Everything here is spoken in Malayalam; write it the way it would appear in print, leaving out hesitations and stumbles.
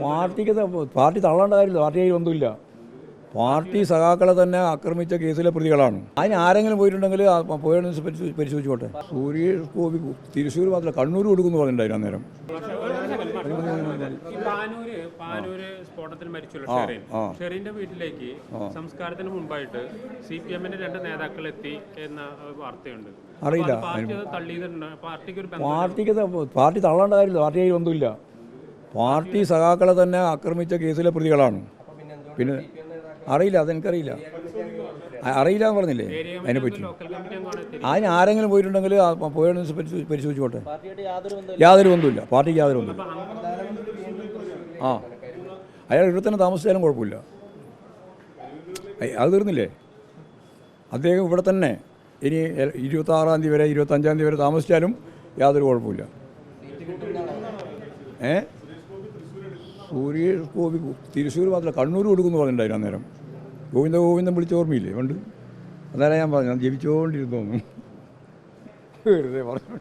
പാർട്ടി തള്ളേണ്ട കാര്യമില്ല. പാർട്ടിയിൽ ഒന്നുമില്ല. പാർട്ടി സഖാക്കളെ തന്നെ ആക്രമിച്ച കേസിലെ പ്രതികളാണ്. അതിന് ആരെങ്കിലും പോയിട്ടുണ്ടെങ്കിൽ പോയതിനെ പരിശോധിച്ചോട്ടെ. സുരേഷ് ഗോപി തൃശ്ശൂർ മാത്രമല്ല കണ്ണൂർ കൊടുക്കുന്നു പറഞ്ഞിട്ടുണ്ടായിരുന്നു അന്നേരം. സ്ഫോടനത്തിൽ മരിച്ചുള്ള ഷെറിന്റെ വീട്ടിലേക്ക് സംസ്കാരത്തിന് മുമ്പായിട്ട് CPM-ന്റെ 2 നേതാക്കൾ എത്തി എന്ന വാർത്തയുണ്ട്. അറിയില്ല. പാർട്ടി തള്ളേണ്ട കാര്യമില്ല. പാർട്ടിയിൽ ഒന്നുമില്ല. പാർട്ടി സഖാക്കളെ തന്നെ ആക്രമിച്ച കേസിലെ പ്രതികളാണ്. പിന്നെ അറിയില്ല, അതെനിക്കറിയില്ല. അറിയില്ല എന്ന് പറഞ്ഞില്ലേ അതിനെപ്പറ്റി. അതിന് ആരെങ്കിലും പോയിട്ടുണ്ടെങ്കിൽ പോയതിനെ പരിശോധിച്ചോട്ടെ. യാതൊരു ബന്ധമില്ല. പാർട്ടിക്ക് യാതൊരു ബന്ധമില്ല. അയാൾ ഇവിടെ തന്നെ താമസിച്ചാലും കുഴപ്പമില്ല. അത് തീർന്നില്ലേ? അദ്ദേഹം ഇവിടെ തന്നെ ഇനി 26-ാം തീയതി വരെ 25-ാം തീയതി വരെ താമസിച്ചാലും യാതൊരു കുഴപ്പമില്ല. സുരേഷ് ഗോപി തൃശ്ശൂർ മാത്രമല്ല കണ്ണൂർ കൊടുക്കുന്നു പറഞ്ഞിട്ടുണ്ടായിരുന്നു അന്നേരം. ഗോവിന്ദൻ വിളിച്ച ഓർമ്മയില്ലേ പണ്ട്? അതാണ് ഞാൻ പറഞ്ഞു. ഞാൻ ജപിച്ചുകൊണ്ടിരുന്നു വെറുതെ പറഞ്ഞു.